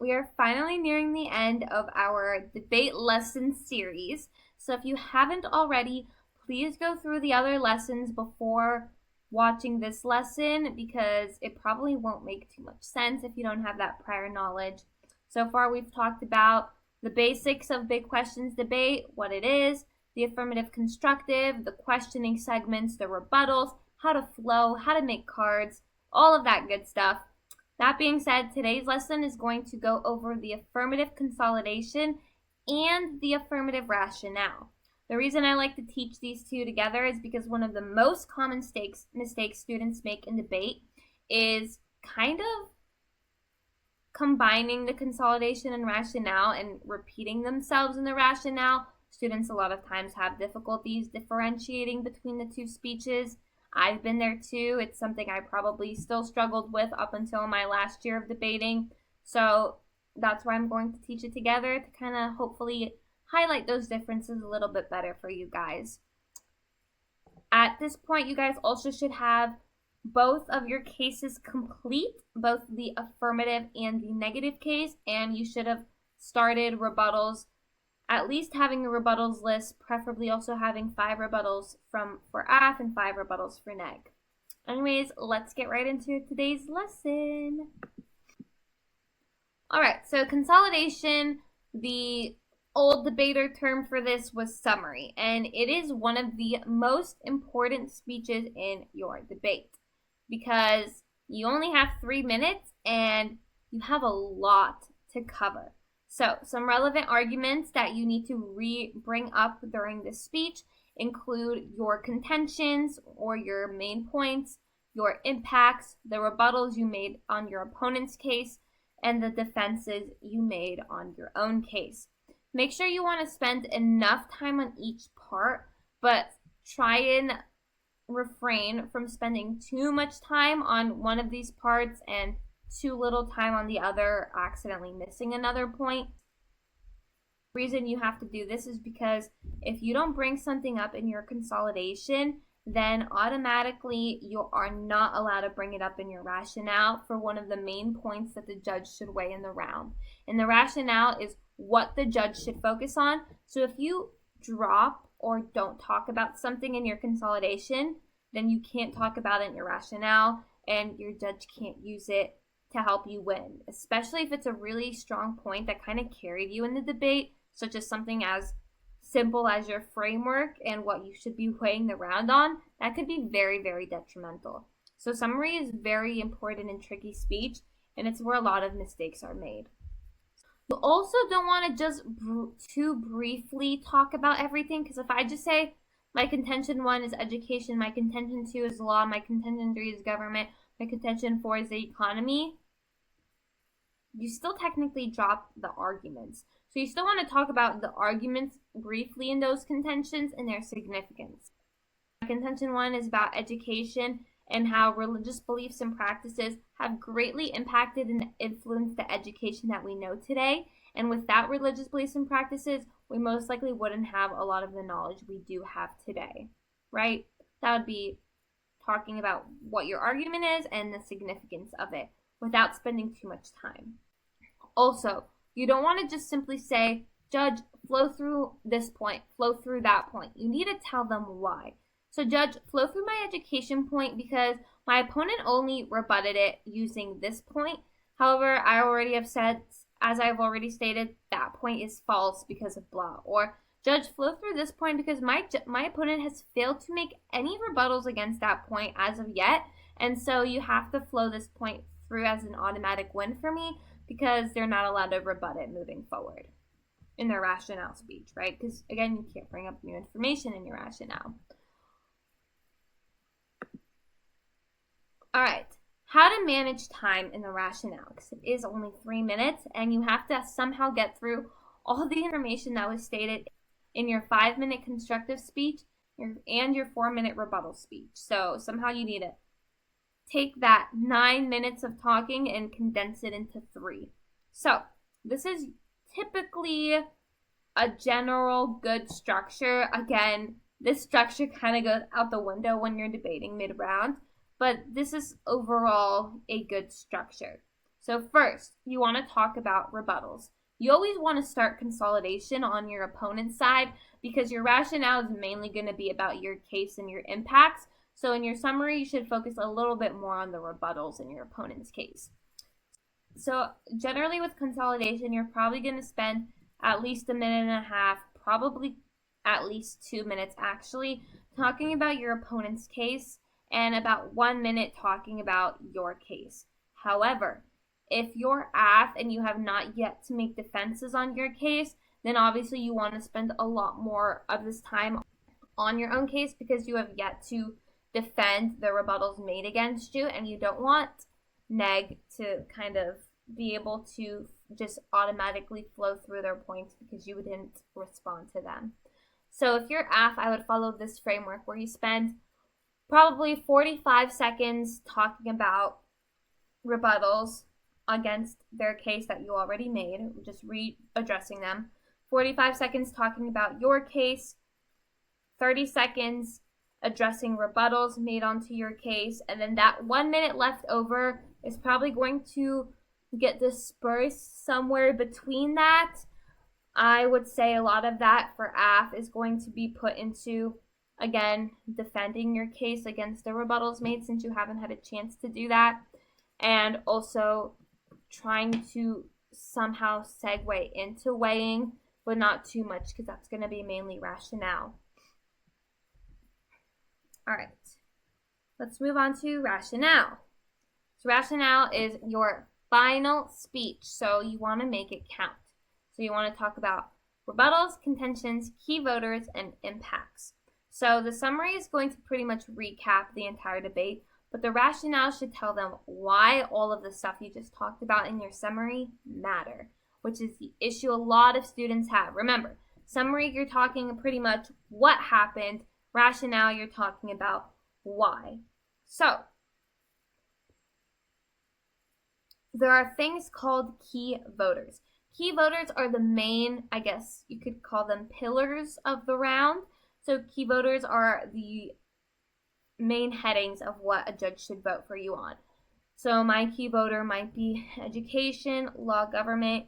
we are finally nearing the end of our debate lesson series. So if you haven't already, please go through the other lessons before watching this lesson because it probably won't make too much sense if you don't have that prior knowledge. So far, we've talked about the basics of big questions debate, what it is, the affirmative constructive, the questioning segments, the rebuttals, how to flow, how to make cards, all of that good stuff. That being said, today's lesson is going to go over the affirmative consolidation and the affirmative rationale. The reason I like to teach these two together is because one of the most common mistakes students make in debate is kind of combining the consolidation and rationale and repeating themselves in the rationale. Students a lot of times have difficulties differentiating between the two speeches. I've been there too. It's something I probably still struggled with up until my last year of debating. So that's why I'm going to teach it together to kind of hopefully highlight those differences a little bit better for you guys. At this point, you guys also should have both of your cases complete, both the affirmative and the negative case, and you should have started rebuttals, at least having a rebuttals list, preferably also having 5 rebuttals for AF and 5 rebuttals for neg. Anyways, let's get right into today's lesson. All right, so consolidation, the old debater term for this was summary, and it is one of the most important speeches in your debate because you only have 3 minutes and you have a lot to cover. So some relevant arguments that you need to bring up during this speech include your contentions or your main points, your impacts, the rebuttals you made on your opponent's case, and the defenses you made on your own case. Make sure you want to spend enough time on each part, but try and refrain from spending too much time on one of these parts and too little time on the other, accidentally missing another point. The reason you have to do this is because if you don't bring something up in your consolidation, then automatically you are not allowed to bring it up in your rationale for one of the main points that the judge should weigh in the round. And the rationale is what the judge should focus on. So if you drop or don't talk about something in your consolidation, then you can't talk about it in your rationale and your judge can't use it to help you win, especially if it's a really strong point that kind of carried you in the debate, such as something as simple as your framework and what you should be weighing the round on. That could be very, very detrimental. So summary is very important in tricky speech, and it's where a lot of mistakes are made. You also don't want to just too briefly talk about everything, because if I just say my contention 1 is education, my contention 2 is law, my contention 3 is government, my contention 4 is the economy, you still technically drop the arguments. So you still want to talk about the arguments briefly in those contentions and their significance. Contention 1 is about education and how religious beliefs and practices have greatly impacted and influenced the education that we know today. And without religious beliefs and practices, we most likely wouldn't have a lot of the knowledge we do have today, right? That would be talking about what your argument is and the significance of it without spending too much time. Also, you don't want to just simply say, judge, flow through this point, flow through that point. You need to tell them why. So judge, flow through my education point because my opponent only rebutted it using this point. However, I already have said, as I've already stated, that point is false because of blah. Or judge, flow through this point because my opponent has failed to make any rebuttals against that point as of yet. And so you have to flow this point through as an automatic win for me because they're not allowed to rebut it moving forward in their rationale speech, right? Because again, you can't bring up new information in your rationale. All right, how to manage time in the rationale, because it is only 3 minutes and you have to somehow get through all the information that was stated in your 5-minute constructive speech and your 4-minute rebuttal speech. So somehow you need to take that 9 minutes of talking and condense it into 3. So this is typically a general good structure. Again, this structure kind of goes out the window when you're debating mid-round, but this is overall a good structure. So first, you want to talk about rebuttals. You always want to start consolidation on your opponent's side because your rationale is mainly going to be about your case and your impacts. So in your summary, you should focus a little bit more on the rebuttals in your opponent's case. So generally with consolidation, you're probably going to spend at least a minute and a half, probably at least 2 minutes actually, talking about your opponent's case and about 1 minute talking about your case. However, if you're AF and you have not yet to make defenses on your case, then obviously you want to spend a lot more of this time on your own case because you have yet to defend the rebuttals made against you, and you don't want neg to kind of be able to just automatically flow through their points because you didn't respond to them. So if you're AF, I would follow this framework where you spend probably 45 seconds talking about rebuttals against their case that you already made, just readdressing them. 45 seconds talking about your case, 30 seconds addressing rebuttals made onto your case, and then that 1 minute left over is probably going to get dispersed somewhere between that. I would say a lot of that for AF is going to be put into, again, defending your case against the rebuttals made since you haven't had a chance to do that, and also trying to somehow segue into weighing, but not too much because that's going to be mainly rationale. All right, let's move on to rationale. So rationale is your final speech, so you want to make it count. So you want to talk about rebuttals, contentions, key voters, and impacts. So the summary is going to pretty much recap the entire debate, but the rationale should tell them why all of the stuff you just talked about in your summary matter, which is the issue a lot of students have. Remember, summary, you're talking pretty much what happened. Rationale, you're talking about why. So there are things called key voters. Key voters are the main, I guess you could call them pillars of the round. So key voters are the main headings of what a judge should vote for you on. So my key voter might be education, law, government,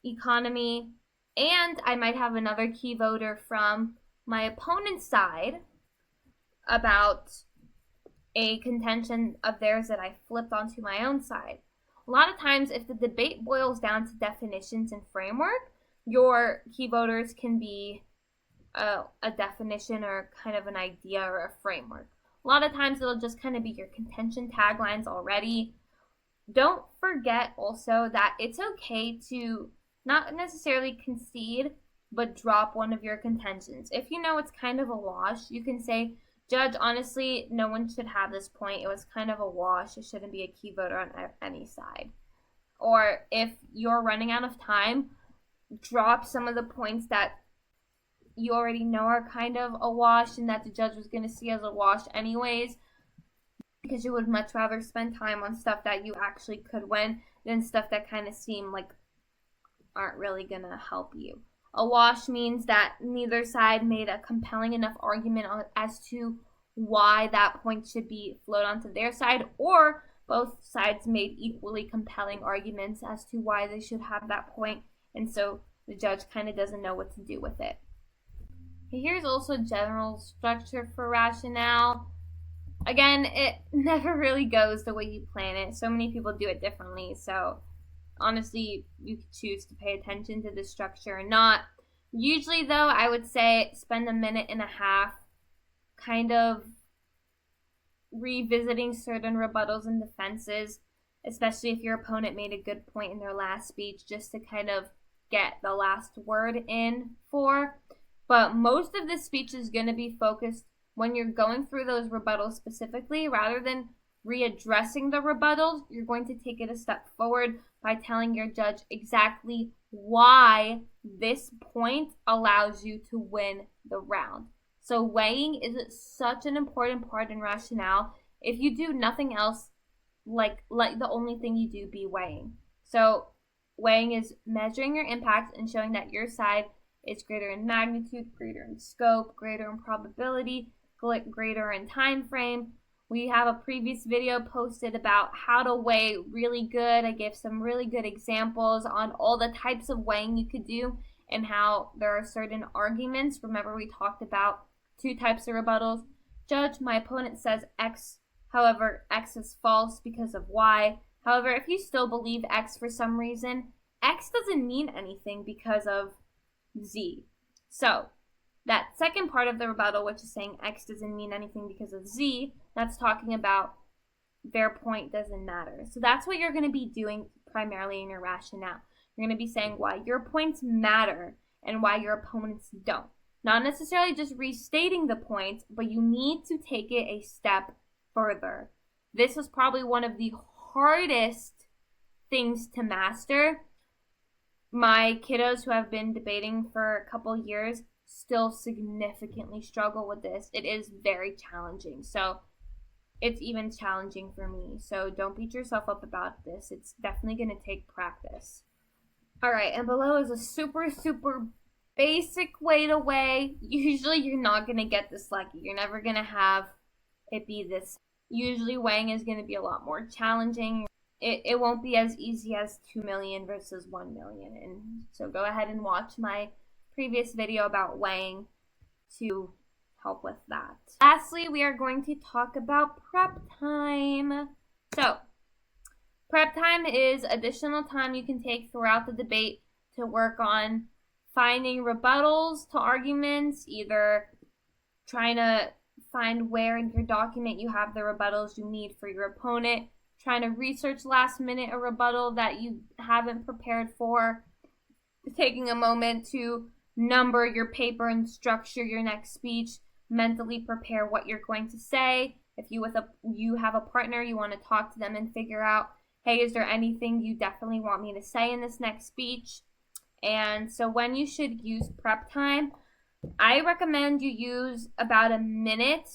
economy, and I might have another key voter from my opponent's side about a contention of theirs that I flipped onto my own side. A lot of times, if the debate boils down to definitions and framework, your key voters can be a definition or kind of an idea or a framework. A lot of times, it'll just kind of be your contention taglines already. Don't forget also that it's okay to not necessarily concede, but drop one of your contentions. If you know it's kind of a wash, you can say, Judge, honestly, no one should have this point. It was kind of a wash. It shouldn't be a key voter on any side. Or if you're running out of time, drop some of the points that you already know are kind of a wash and that the judge was going to see as a wash anyways, because you would much rather spend time on stuff that you actually could win than stuff that kind of seem like aren't really going to help you. A wash means that neither side made a compelling enough argument as to why that point should be flowed onto their side, or both sides made equally compelling arguments as to why they should have that point, and so the judge kind of doesn't know what to do with it. Here's also general structure for rationale. Again, it never really goes the way you plan it. So many people do it differently, so honestly, you could choose to pay attention to the structure or not. Usually, though, I would say spend a minute and a half kind of revisiting certain rebuttals and defenses, especially if your opponent made a good point in their last speech, just to kind of get the last word in for. But most of the speech is going to be focused when you're going through those rebuttals specifically, rather than readdressing the rebuttals, you're going to take it a step forward by telling your judge exactly why this point allows you to win the round. So weighing is such an important part in rationale. If you do nothing else, like the only thing you do be weighing. So weighing is measuring your impact and showing that your side is greater in magnitude, greater in scope, greater in probability, greater in time frame, We have a previous video posted about how to weigh really good. I gave some really good examples on all the types of weighing you could do and how there are certain arguments. Remember, we talked about 2 types of rebuttals. Judge, my opponent says X, however, X is false because of Y. However, if you still believe X for some reason, X doesn't mean anything because of Z. So, that second part of the rebuttal, which is saying X doesn't mean anything because of Z, that's talking about their point doesn't matter. So that's what you're going to be doing primarily in your rationale. You're going to be saying why your points matter and why your opponents don't. Not necessarily just restating the points, but you need to take it a step further. This was probably one of the hardest things to master. My kiddos who have been debating for a couple years still significantly struggle with this. It is very challenging. So it's even challenging for me. So don't beat yourself up about this. It's definitely going to take practice. All right, and below is a super basic way to weigh. Usually you're not going to get this lucky. You're never going to have it be this. Usually weighing is going to be a lot more challenging. It won't be as easy as 2 million versus 1 million. And so go ahead and watch my previous video about weighing to help with that. Lastly, we are going to talk about prep time. So, prep time is additional time you can take throughout the debate to work on finding rebuttals to arguments, either trying to find where in your document you have the rebuttals you need for your opponent, trying to research last minute a rebuttal that you haven't prepared for, taking a moment to number your paper and structure your next speech, mentally prepare what you're going to say. If you have a partner, you want to talk to them and figure out, hey, is there anything you definitely want me to say in this next speech? And so when you should use prep time, I recommend you use about a minute,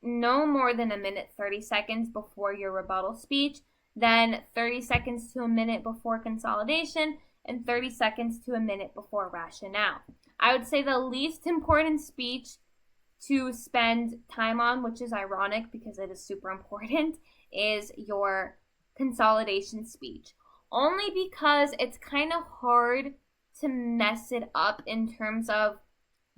no more than a minute, 30 seconds before your rebuttal speech, then 30 seconds to a minute before consolidation, and 30 seconds to a minute before rationale. I would say the least important speech to spend time on, which is ironic because it is super important, is your consolidation speech. Only because it's kind of hard to mess it up in terms of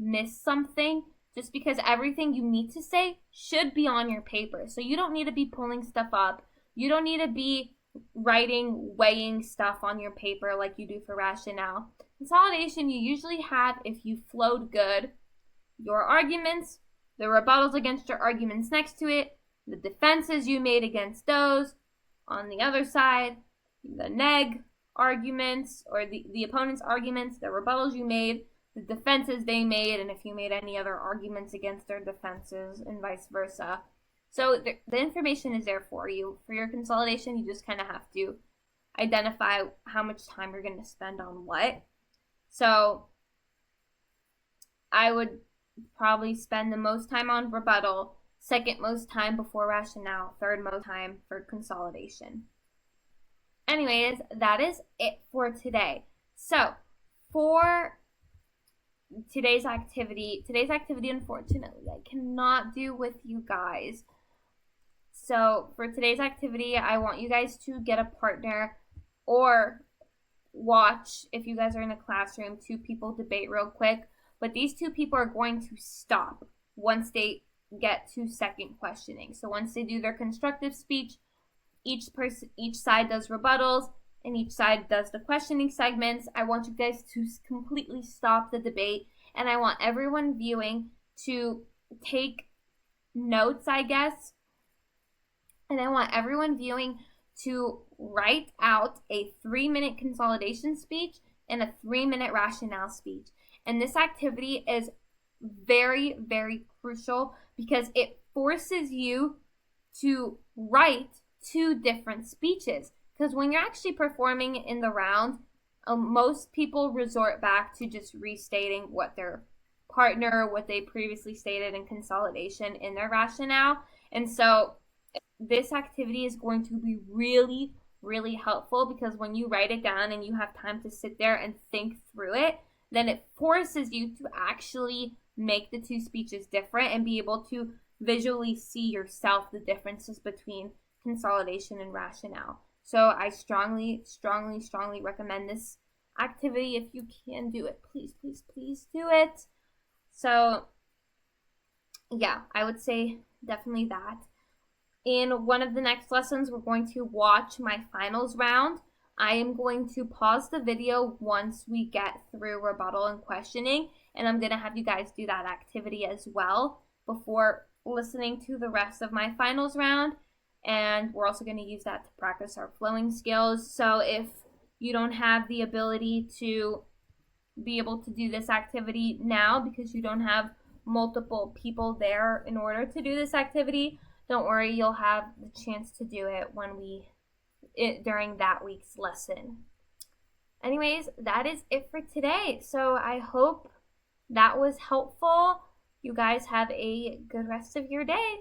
miss something, just because everything you need to say should be on your paper. So you don't need to be pulling stuff up. You don't need to be writing, weighing stuff on your paper like you do for rationale. Consolidation, you usually have, if you flowed good, your arguments, the rebuttals against your arguments next to it, the defenses you made against those on the other side, the neg arguments or the opponent's arguments, the rebuttals you made, the defenses they made, and if you made any other arguments against their defenses and vice versa. So the information is there for you. For your consolidation, you just kind of have to identify how much time you're going to spend on what. So I would probably spend the most time on rebuttal, second most time before rationale, third most time for consolidation. Anyways, that is it for today. So for today's activity, unfortunately, I cannot do with you guys. So for today's activity, I want you guys to get a partner or watch, if you guys are in a classroom, 2 people debate real quick. But these 2 people are going to stop once they get to second questioning. So once they do their constructive speech, each side does rebuttals and each side does the questioning segments. I want you guys to completely stop the debate, and I want everyone viewing to take notes, I guess. And I want everyone viewing to write out a 3-minute consolidation speech and a 3-minute rationale speech. And this activity is very, very crucial because it forces you to write 2 different speeches. Because when you're actually performing in the round, most people resort back to just restating what their partner, what they previously stated in consolidation in their rationale. And so this activity is going to be really, really helpful because when you write it down and you have time to sit there and think through it, then it forces you to actually make the 2 speeches different and be able to visually see yourself the differences between consolidation and rationale. So I strongly, strongly, strongly recommend this activity. If you can do it, please, please, please do it. So yeah, I would say definitely that. In one of the next lessons, we're going to watch my finals round. I am going to pause the video once we get through rebuttal and questioning, and I'm going to have you guys do that activity as well before listening to the rest of my finals round. And we're also going to use that to practice our flowing skills. So if you don't have the ability to be able to do this activity now because you don't have multiple people there in order to do this activity, don't worry, you'll have the chance to do it during that week's lesson. Anyways, that is it for today. So I hope that was helpful. You guys have a good rest of your day.